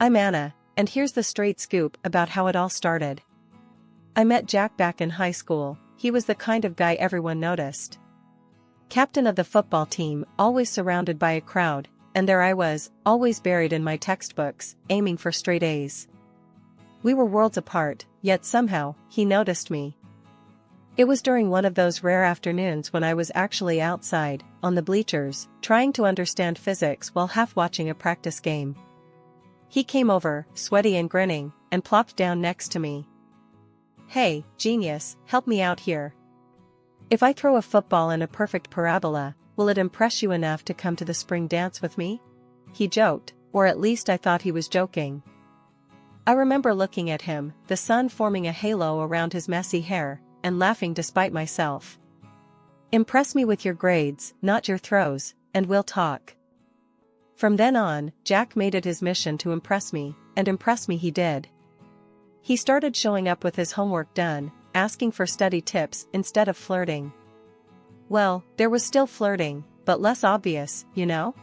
I'm Anna, and here's the straight scoop about how it all started. I met Jack back in high school. He was the kind of guy everyone noticed. Captain of the football team, always surrounded by a crowd, and there I was, always buried in my textbooks, aiming for straight A's. We were worlds apart, yet somehow, he noticed me. It was during one of those rare afternoons when I was actually outside, on the bleachers, trying to understand physics while half watching a practice game. He came over, sweaty and grinning, and plopped down next to me. "Hey, genius, help me out here. If I throw a football in a perfect parabola, will it impress you enough to come to the spring dance with me?" He joked, or at least I thought he was joking. I remember looking at him, the sun forming a halo around his messy hair, and laughing despite myself. "Impress me with your grades, not your throws, and we'll talk." From then on, Jack made it his mission to impress me, and impress me he did. He started showing up with his homework done, asking for study tips instead of flirting. Well, there was still flirting, but less obvious, you know?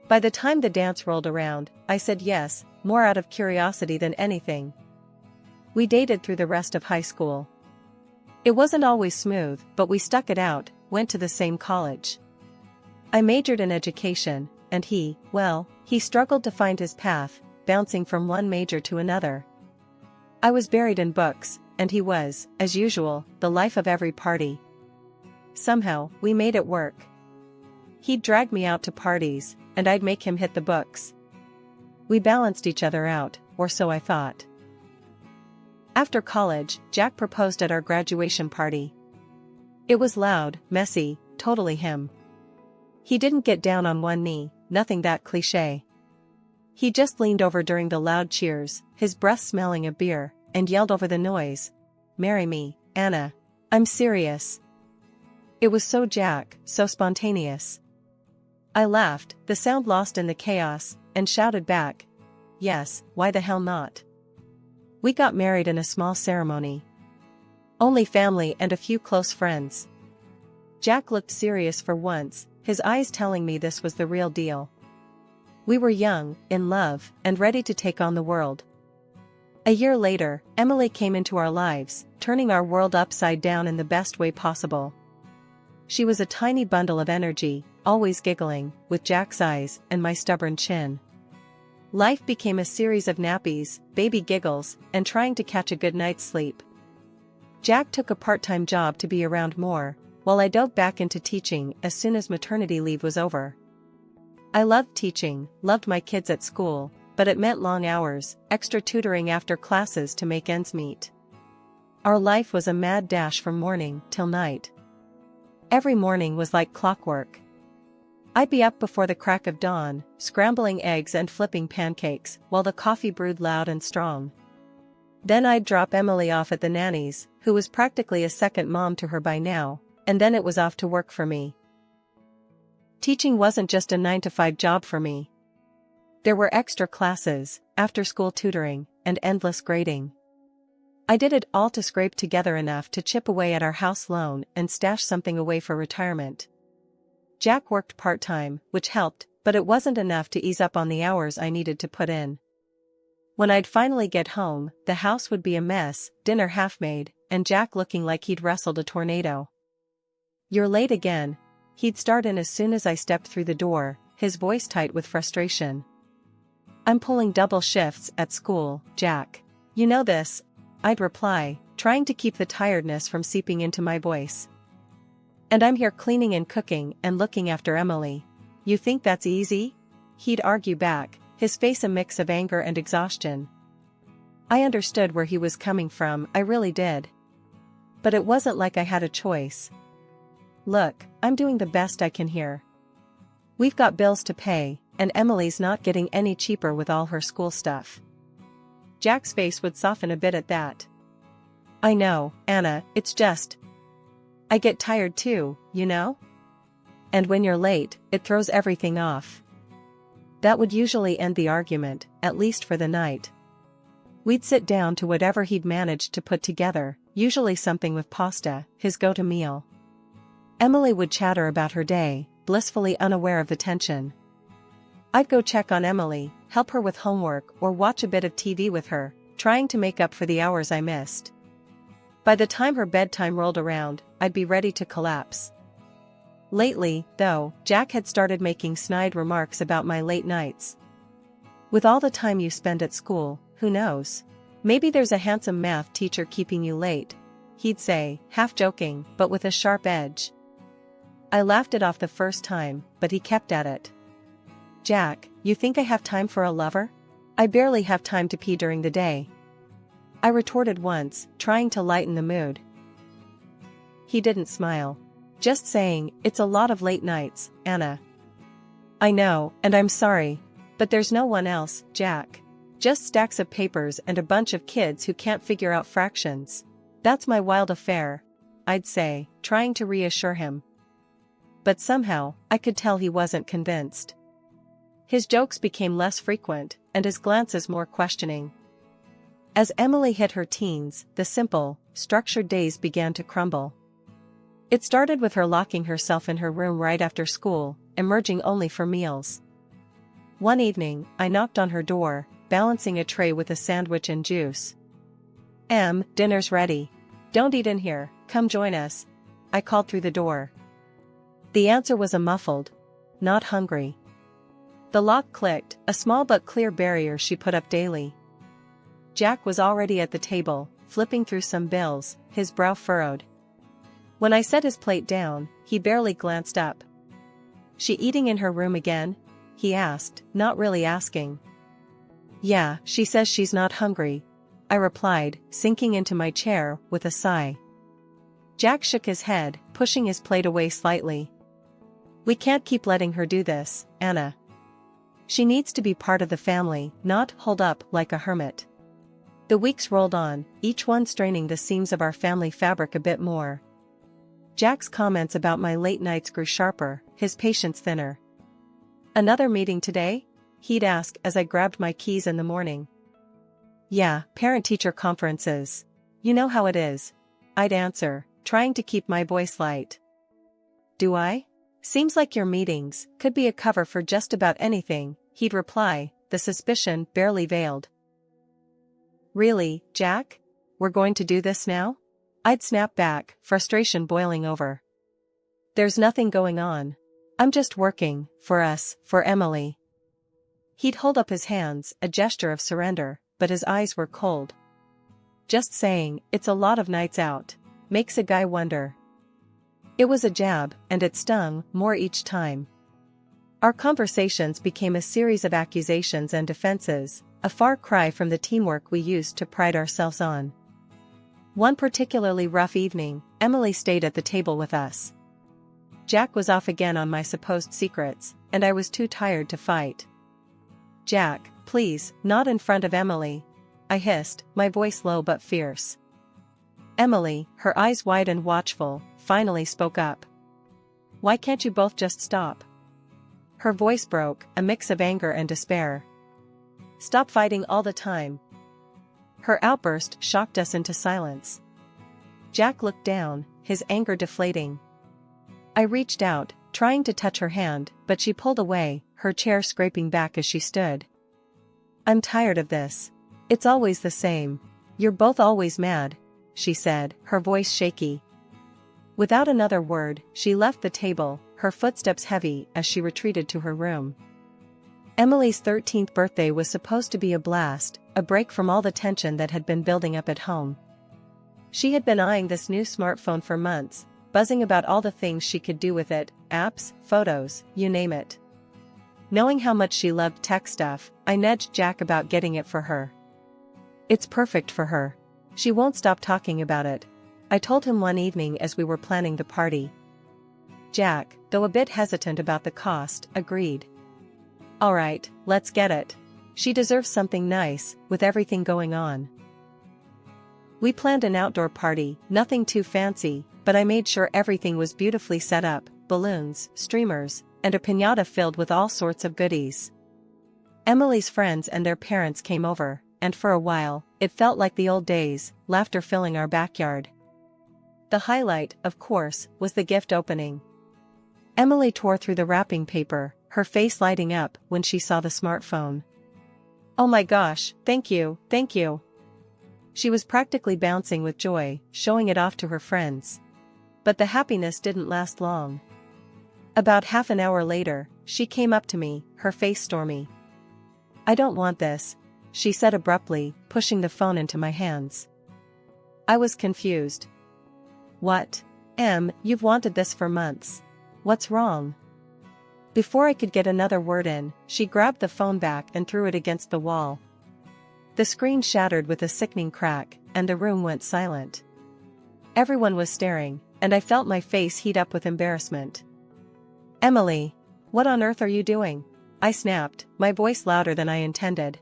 By the time the dance rolled around, I said yes, more out of curiosity than anything. We dated through the rest of high school. It wasn't always smooth, but we stuck it out, went to the same college. I majored in education, and he struggled to find his path, bouncing from one major to another. I was buried in books, and he was, as usual, the life of every party. Somehow, we made it work. He'd drag me out to parties, and I'd make him hit the books. We balanced each other out, or so I thought. After college, Jack proposed at our graduation party. It was loud, messy, totally him. He didn't get down on one knee, nothing that cliché. He just leaned over during the loud cheers, his breath smelling of beer, and yelled over the noise, "Marry me, Anna. I'm serious." It was so Jack, so spontaneous. I laughed, the sound lost in the chaos, and shouted back, "Yes, why the hell not?" We got married in a small ceremony. Only family and a few close friends. Jack looked serious for once, his eyes telling me this was the real deal. We were young, in love, and ready to take on the world. A year later, Emily came into our lives, turning our world upside down in the best way possible. She was a tiny bundle of energy, always giggling, with Jack's eyes and my stubborn chin. Life became a series of nappies, baby giggles, and trying to catch a good night's sleep. Jack took a part-time job to be around more, while I dove back into teaching as soon as maternity leave was over. I loved teaching, loved my kids at school, but it meant long hours, extra tutoring after classes to make ends meet. Our life was a mad dash from morning till night. Every morning was like clockwork. I'd be up before the crack of dawn, scrambling eggs and flipping pancakes, while the coffee brewed loud and strong. Then I'd drop Emily off at the nanny's, who was practically a second mom to her by now, and then it was off to work for me. Teaching wasn't just a 9-to-5 job for me. There were extra classes, after-school tutoring, and endless grading. I did it all to scrape together enough to chip away at our house loan and stash something away for retirement. Jack worked part-time, which helped, but it wasn't enough to ease up on the hours I needed to put in. When I'd finally get home, the house would be a mess, dinner half-made, and Jack looking like he'd wrestled a tornado. "You're late again." He'd start in as soon as I stepped through the door, his voice tight with frustration. "I'm pulling double shifts at school, Jack. You know this," I'd reply, trying to keep the tiredness from seeping into my voice. "And I'm here cleaning and cooking and looking after Emily. You think that's easy?" He'd argue back, his face a mix of anger and exhaustion. I understood where he was coming from, I really did. But it wasn't like I had a choice. "Look, I'm doing the best I can here. We've got bills to pay, and Emily's not getting any cheaper with all her school stuff." Jack's face would soften a bit at that. "I know, Anna, it's just... I get tired too, you know? And when you're late, it throws everything off." That would usually end the argument, at least for the night. We'd sit down to whatever he'd managed to put together, usually something with pasta, his go-to meal. Emily would chatter about her day, blissfully unaware of the tension. I'd go check on Emily, help her with homework or watch a bit of TV with her, trying to make up for the hours I missed. By the time her bedtime rolled around, I'd be ready to collapse. Lately, though, Jack had started making snide remarks about my late nights. With all the time you spend at school, who knows? Maybe there's a handsome math teacher keeping you late, he'd say, half joking, but with a sharp edge. I laughed it off the first time, but he kept at it. Jack, you think I have time for a lover? I barely have time to pee during the day, I retorted once, trying to lighten the mood. He didn't smile. Just saying, it's a lot of late nights, Anna. I know, and I'm sorry, but there's no one else, Jack. Just stacks of papers and a bunch of kids who can't figure out fractions. That's my wild affair, I'd say, trying to reassure him. But somehow, I could tell he wasn't convinced. His jokes became less frequent, and his glances more questioning. As Emily hit her teens, the simple, structured days began to crumble. It started with her locking herself in her room right after school, emerging only for meals. One evening, I knocked on her door, balancing a tray with a sandwich and juice. Dinner's ready. Don't eat in here, come join us, I called through the door. The answer was a muffled, not hungry. The lock clicked, a small but clear barrier she put up daily. Jack was already at the table, flipping through some bills, his brow furrowed. When I set his plate down, he barely glanced up. She eating in her room again? He asked, not really asking. Yeah, she says she's not hungry, I replied, sinking into my chair with a sigh. Jack shook his head, pushing his plate away slightly. We can't keep letting her do this, Anna. She needs to be part of the family, not holed up like a hermit. The weeks rolled on, each one straining the seams of our family fabric a bit more. Jack's comments about my late nights grew sharper, his patience thinner. Another meeting today? He'd ask as I grabbed my keys in the morning. Yeah, parent-teacher conferences. You know how it is, I'd answer, trying to keep my voice light. Do I? Seems like your meetings could be a cover for just about anything, he'd reply, the suspicion barely veiled. Really, Jack? We're going to do this now? I'd snap back, frustration boiling over. There's nothing going on. I'm just working, for us, for Emily. He'd hold up his hands, a gesture of surrender, but his eyes were cold. Just saying, it's a lot of nights out. Makes a guy wonder. It was a jab, and it stung more each time. Our conversations became a series of accusations and defenses, a far cry from the teamwork we used to pride ourselves on. One particularly rough evening, Emily stayed at the table with us. Jack was off again on my supposed secrets, and I was too tired to fight. Jack, please, not in front of Emily, I hissed, my voice low but fierce. Emily, her eyes wide and watchful, finally spoke up. Why can't you both just stop? Her voice broke, a mix of anger and despair. Stop fighting all the time. Her outburst shocked us into silence. Jack looked down, his anger deflating. I reached out, trying to touch her hand, but she pulled away, her chair scraping back as she stood. I'm tired of this. It's always the same. You're both always mad, she said, her voice shaky. Without another word, she left the table, her footsteps heavy as she retreated to her room. Emily's 13th birthday was supposed to be a blast, a break from all the tension that had been building up at home. She had been eyeing this new smartphone for months, buzzing about all the things she could do with it, apps, photos, you name it. Knowing how much she loved tech stuff, I nudged Jack about getting it for her. It's perfect for her. She won't stop talking about it, I told him one evening as we were planning the party. Jack, though a bit hesitant about the cost, agreed. All right, let's get it. She deserves something nice, with everything going on. We planned an outdoor party, nothing too fancy, but I made sure everything was beautifully set up, balloons, streamers, and a piñata filled with all sorts of goodies. Emily's friends and their parents came over, and for a while, it felt like the old days, laughter filling our backyard. The highlight, of course, was the gift opening. Emily tore through the wrapping paper, her face lighting up when she saw the smartphone. Oh my gosh, thank you, thank you. She was practically bouncing with joy, showing it off to her friends. But the happiness didn't last long. About half an hour later, she came up to me, her face stormy. I don't want this, she said abruptly, pushing the phone into my hands. I was confused. What? You've wanted this for months. What's wrong? Before I could get another word in, she grabbed the phone back and threw it against the wall. The screen shattered with a sickening crack, and the room went silent. Everyone was staring, and I felt my face heat up with embarrassment. Emily, what on earth are you doing? I snapped, my voice louder than I intended.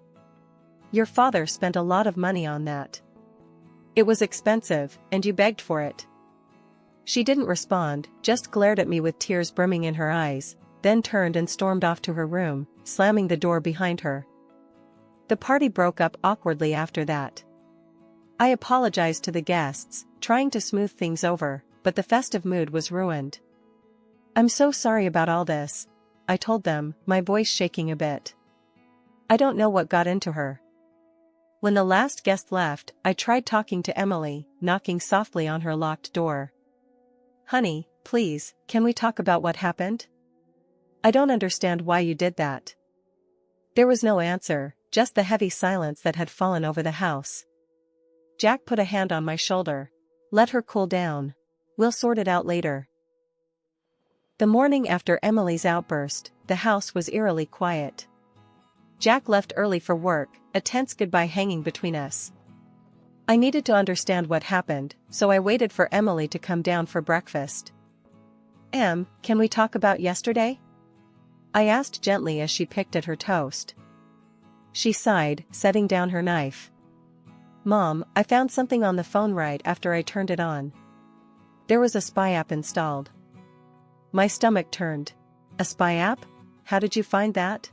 Your father spent a lot of money on that. It was expensive, and you begged for it. She didn't respond, just glared at me with tears brimming in her eyes, then turned and stormed off to her room, slamming the door behind her. The party broke up awkwardly after that. I apologized to the guests, trying to smooth things over, but the festive mood was ruined. I'm so sorry about all this, I told them, my voice shaking a bit. I don't know what got into her. When the last guest left, I tried talking to Emily, knocking softly on her locked door. Honey, please, can we talk about what happened? I don't understand why you did that. There was no answer, just the heavy silence that had fallen over the house. Jack put a hand on my shoulder. Let her cool down. We'll sort it out later. The morning after Emily's outburst, the house was eerily quiet. Jack left early for work, a tense goodbye hanging between us. I needed to understand what happened, so I waited for Emily to come down for breakfast. Can we talk about yesterday? I asked gently as she picked at her toast. She sighed, setting down her knife. Mom, I found something on the phone right after I turned it on. There was a spy app installed. My stomach turned. A spy app? How did you find that?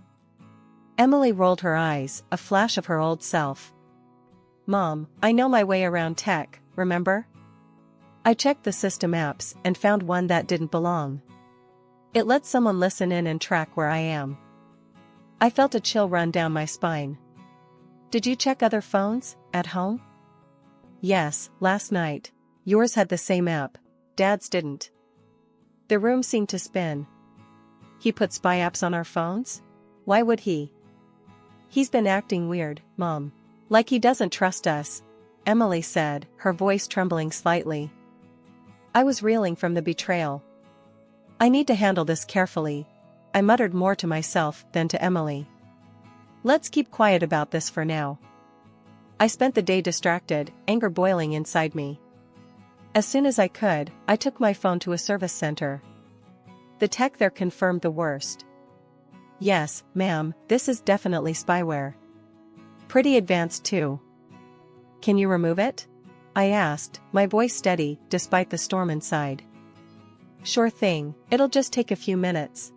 Emily rolled her eyes, a flash of her old self. Mom, I know my way around tech, remember? I checked the system apps and found one that didn't belong. It lets someone listen in and track where I am. I felt a chill run down my spine. Did you check other phones, at home? Yes, last night. Yours had the same app. Dad's didn't. The room seemed to spin. He put spy apps on our phones? Why would he? He's been acting weird, Mom. Like he doesn't trust us, Emily said, her voice trembling slightly. I was reeling from the betrayal. I need to handle this carefully, I muttered more to myself than to Emily. Let's keep quiet about this for now. I spent the day distracted, anger boiling inside me. As soon as I could, I took my phone to a service center. The tech there confirmed the worst. Yes, ma'am, this is definitely spyware. Pretty advanced too. Can you remove it? I asked, my voice steady, despite the storm inside. Sure thing, it'll just take a few minutes.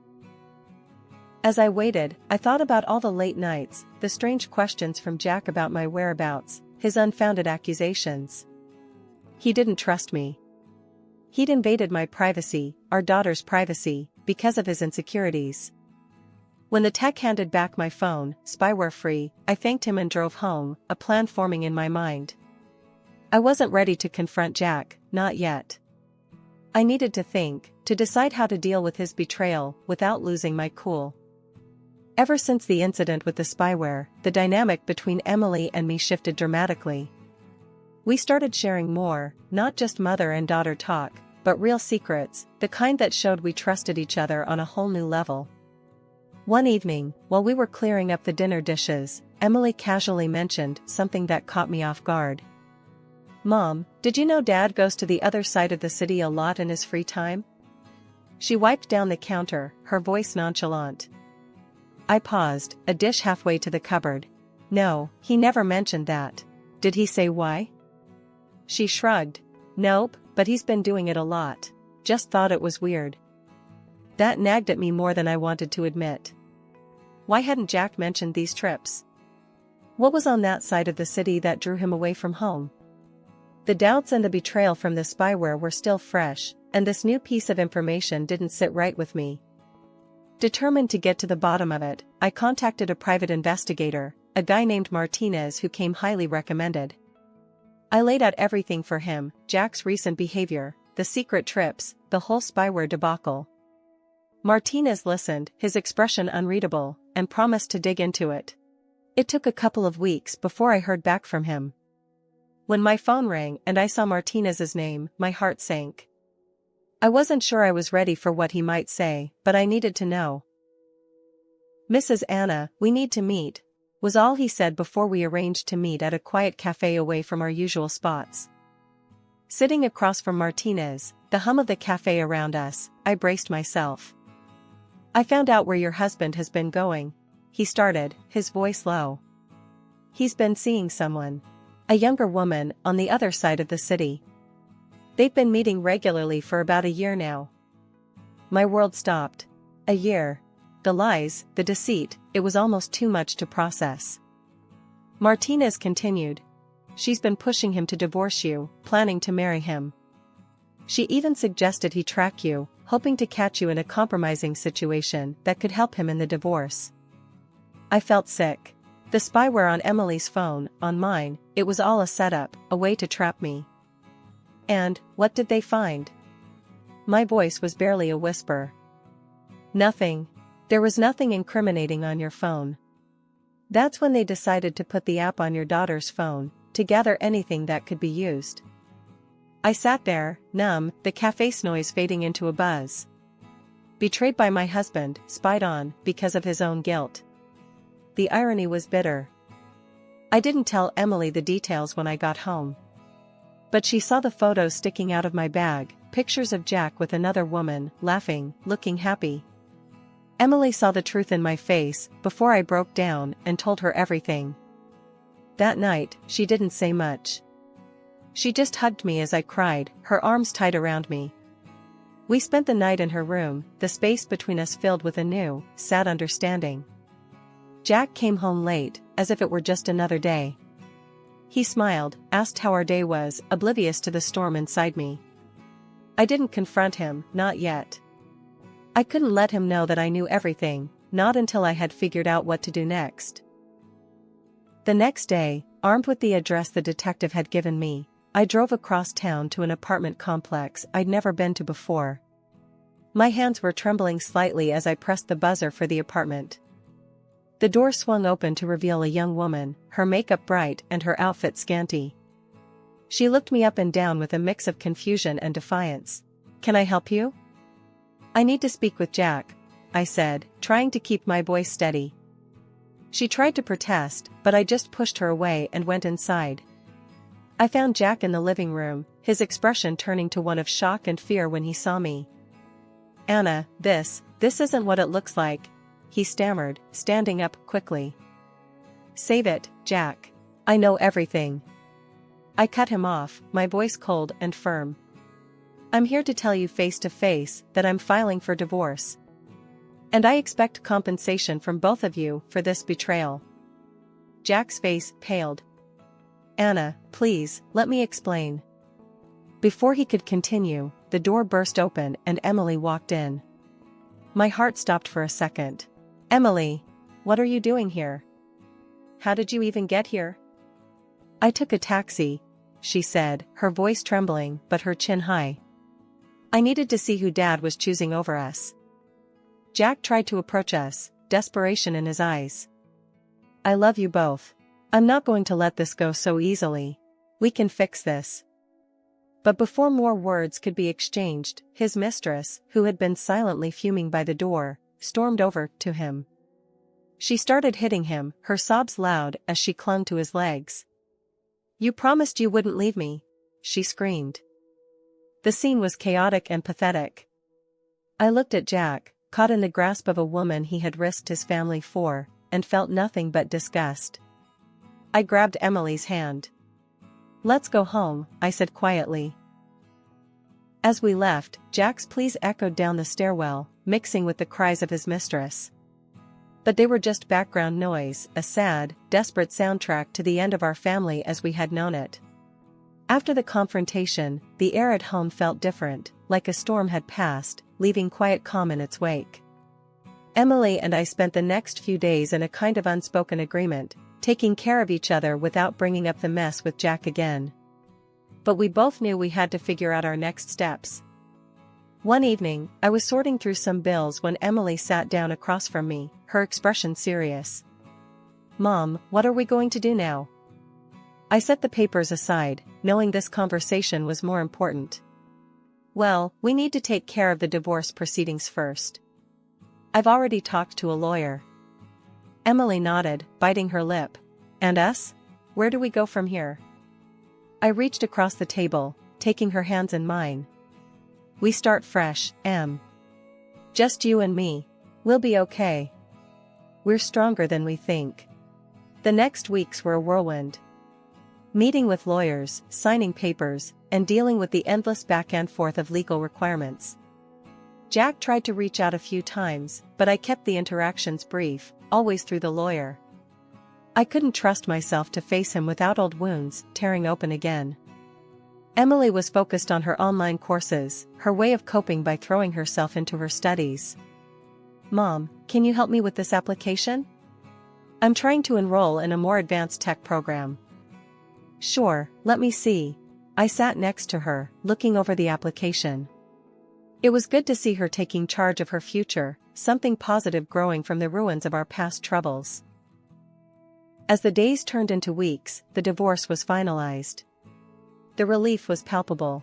As I waited, I thought about all the late nights, the strange questions from Jack about my whereabouts, his unfounded accusations. He didn't trust me. He'd invaded my privacy, our daughter's privacy, because of his insecurities. When the tech handed back my phone, spyware-free, I thanked him and drove home, a plan forming in my mind. I wasn't ready to confront Jack, not yet. I needed to think, to decide how to deal with his betrayal, without losing my cool. Ever since the incident with the spyware, the dynamic between Emily and me shifted dramatically. We started sharing more, not just mother and daughter talk, but real secrets, the kind that showed we trusted each other on a whole new level. One evening, while we were clearing up the dinner dishes, Emily casually mentioned something that caught me off guard. Mom, did you know Dad goes to the other side of the city a lot in his free time? She wiped down the counter, her voice nonchalant. I paused, a dish halfway to the cupboard. No, he never mentioned that. Did he say why? She shrugged. Nope, but he's been doing it a lot. Just thought it was weird. That nagged at me more than I wanted to admit. Why hadn't Jack mentioned these trips? What was on that side of the city that drew him away from home? The doubts and the betrayal from the spyware were still fresh, and this new piece of information didn't sit right with me. Determined to get to the bottom of it, I contacted a private investigator, a guy named Martinez who came highly recommended. I laid out everything for him, Jack's recent behavior, the secret trips, the whole spyware debacle. Martinez listened, his expression unreadable, and promised to dig into it. It took a couple of weeks before I heard back from him. When my phone rang and I saw Martinez's name, my heart sank. I wasn't sure I was ready for what he might say, but I needed to know. "Mrs. Anna, we need to meet," was all he said before we arranged to meet at a quiet cafe away from our usual spots. Sitting across from Martinez, the hum of the cafe around us, I braced myself. "I found out where your husband has been going," he started, his voice low. "He's been seeing someone. A younger woman on the other side of the city. They've been meeting regularly for about a year now." My world stopped. A year. The lies, the deceit, it was almost too much to process. Martinez continued. "She's been pushing him to divorce you, planning to marry him. She even suggested he track you, hoping to catch you in a compromising situation that could help him in the divorce." I felt sick. The spyware on Emily's phone, on mine, it was all a setup, a way to trap me. And, what did they find? My voice was barely a whisper. "Nothing. There was nothing incriminating on your phone. That's when they decided to put the app on your daughter's phone, to gather anything that could be used." I sat there, numb, the cafe's noise fading into a buzz. Betrayed by my husband, spied on, because of his own guilt. The irony was bitter. I didn't tell Emily the details when I got home. But she saw the photos sticking out of my bag, pictures of Jack with another woman, laughing, looking happy. Emily saw the truth in my face, before I broke down and told her everything. That night, she didn't say much. She just hugged me as I cried, her arms tight around me. We spent the night in her room, the space between us filled with a new, sad understanding. Jack came home late, as if it were just another day. He smiled, asked how our day was, oblivious to the storm inside me. I didn't confront him, not yet. I couldn't let him know that I knew everything, not until I had figured out what to do next. The next day, armed with the address the detective had given me, I drove across town to an apartment complex I'd never been to before. My hands were trembling slightly as I pressed the buzzer for the apartment. The door swung open to reveal a young woman, her makeup bright and her outfit scanty. She looked me up and down with a mix of confusion and defiance. "Can I help you?" "I need to speak with Jack," I said, trying to keep my voice steady. She tried to protest, but I just pushed her away and went inside. I found Jack in the living room, his expression turning to one of shock and fear when he saw me. "Anna, this isn't what it looks like," he stammered, standing up quickly. "Save it, Jack. I know everything." I cut him off, my voice cold and firm. "I'm here to tell you face to face that I'm filing for divorce. And I expect compensation from both of you for this betrayal." Jack's face paled. "Anna, please, let me explain." Before he could continue, the door burst open and Emily walked in. My heart stopped for a second. "Emily, what are you doing here? How did you even get here?" "I took a taxi," she said, her voice trembling but her chin high. "I needed to see who Dad was choosing over us." Jack tried to approach us, desperation in his eyes. "I love you both. I'm not going to let this go so easily. We can fix this." But before more words could be exchanged, his mistress, who had been silently fuming by the door, stormed over to him. She started hitting him, her sobs loud as she clung to his legs. "You promised you wouldn't leave me," she screamed. The scene was chaotic and pathetic. I looked at Jack, caught in the grasp of a woman he had risked his family for, and felt nothing but disgust. I grabbed Emily's hand. "Let's go home," I said quietly. As we left, Jack's pleas echoed down the stairwell, mixing with the cries of his mistress. But they were just background noise, a sad, desperate soundtrack to the end of our family as we had known it. After the confrontation, the air at home felt different, like a storm had passed, leaving quiet calm in its wake. Emily and I spent the next few days in a kind of unspoken agreement, taking care of each other without bringing up the mess with Jack again. But we both knew we had to figure out our next steps. One evening, I was sorting through some bills when Emily sat down across from me, her expression serious. "Mom, what are we going to do now?" I set the papers aside, knowing this conversation was more important. "Well, we need to take care of the divorce proceedings first. I've already talked to a lawyer." Emily nodded, biting her lip. "And us? Where do we go from here?" I reached across the table, taking her hands in mine. "We start fresh, Em. Just you and me. We'll be okay. We're stronger than we think." The next weeks were a whirlwind. Meeting with lawyers, signing papers, and dealing with the endless back and forth of legal requirements. Jack tried to reach out a few times, but I kept the interactions brief, always through the lawyer. I couldn't trust myself to face him without old wounds tearing open again. Emily was focused on her online courses, her way of coping by throwing herself into her studies. "Mom, can you help me with this application? I'm trying to enroll in a more advanced tech program." "Sure, let me see." I sat next to her, looking over the application. It was good to see her taking charge of her future, something positive growing from the ruins of our past troubles. As the days turned into weeks, the divorce was finalized. The relief was palpable.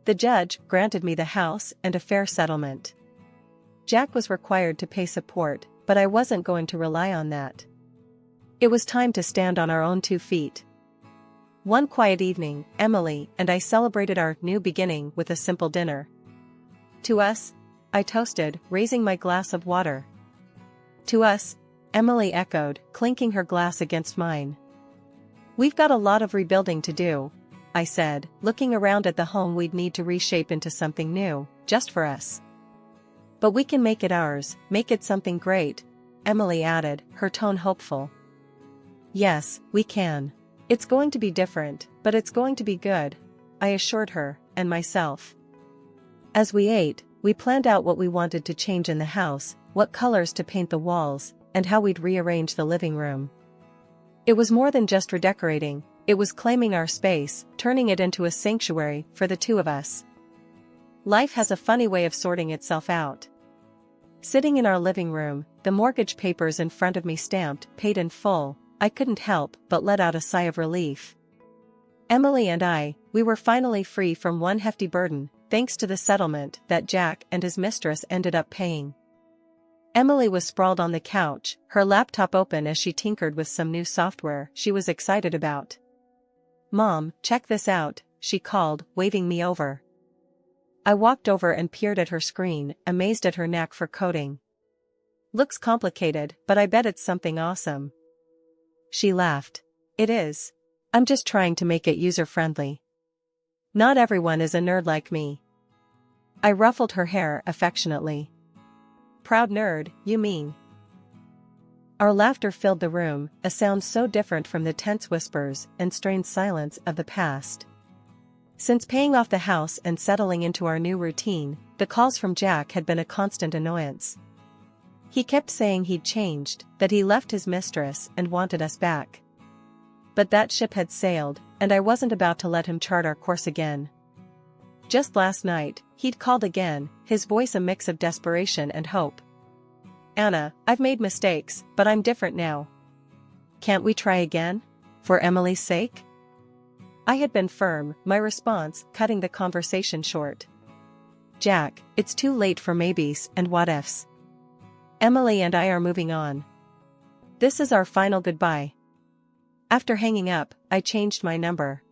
The judge granted me the house and a fair settlement. Jack was required to pay support, but I wasn't going to rely on that. It was time to stand on our own 2 feet. One quiet evening, Emily and I celebrated our new beginning with a simple dinner. "To us," I toasted, raising my glass of water. "To us," Emily echoed, clinking her glass against mine. "We've got a lot of rebuilding to do," I said, looking around at the home we'd need to reshape into something new, just for us. "But we can make it ours, make it something great," Emily added, her tone hopeful. "Yes, we can. It's going to be different, but it's going to be good," I assured her, and myself. As we ate, we planned out what we wanted to change in the house, what colors to paint the walls, and how we'd rearrange the living room. It was more than just redecorating, it was claiming our space, turning it into a sanctuary for the 2 of us. Life has a funny way of sorting itself out. Sitting in our living room, the mortgage papers in front of me stamped, paid in full, I couldn't help but let out a sigh of relief. Emily and we were finally free from one hefty burden, thanks to the settlement that Jack and his mistress ended up paying. Emily was sprawled on the couch, her laptop open as she tinkered with some new software she was excited about. "Mom, check this out," she called, waving me over. I walked over and peered at her screen, amazed at her knack for coding. "Looks complicated, but I bet it's something awesome." She laughed. "It is. I'm just trying to make it user-friendly. Not everyone is a nerd like me." I ruffled her hair affectionately. "Proud nerd, you mean?" Our laughter filled the room, a sound so different from the tense whispers and strained silence of the past. Since paying off the house and settling into our new routine, the calls from Jack had been a constant annoyance. He kept saying he'd changed, that he left his mistress and wanted us back. But that ship had sailed, and I wasn't about to let him chart our course again. Just last night, he'd called again, his voice a mix of desperation and hope. "Anna, I've made mistakes, but I'm different now. Can't we try again? For Emily's sake?" I had been firm, my response cutting the conversation short. "Jack, it's too late for maybes and what-ifs. Emily and I are moving on. This is our final goodbye." After hanging up, I changed my number.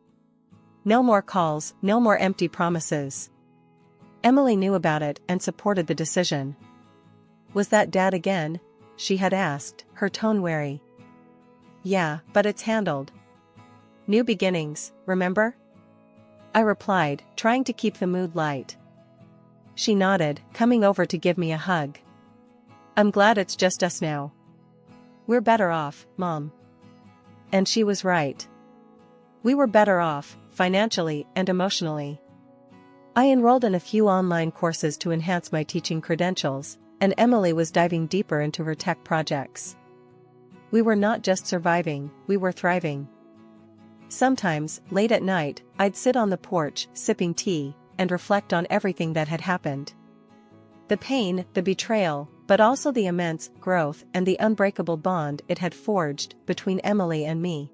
No more calls, no more empty promises. Emily knew about it and supported the decision. "Was that Dad again?" she had asked, her tone wary. "Yeah, but it's handled. New beginnings, remember?" I replied, trying to keep the mood light. She nodded, coming over to give me a hug. "I'm glad it's just us now. We're better off, Mom." And she was right. We were better off, financially and emotionally. I enrolled in a few online courses to enhance my teaching credentials, and Emily was diving deeper into her tech projects. We were not just surviving, we were thriving. Sometimes, late at night, I'd sit on the porch, sipping tea, and reflect on everything that had happened. The pain, the betrayal, but also the immense growth and the unbreakable bond it had forged between Emily and me.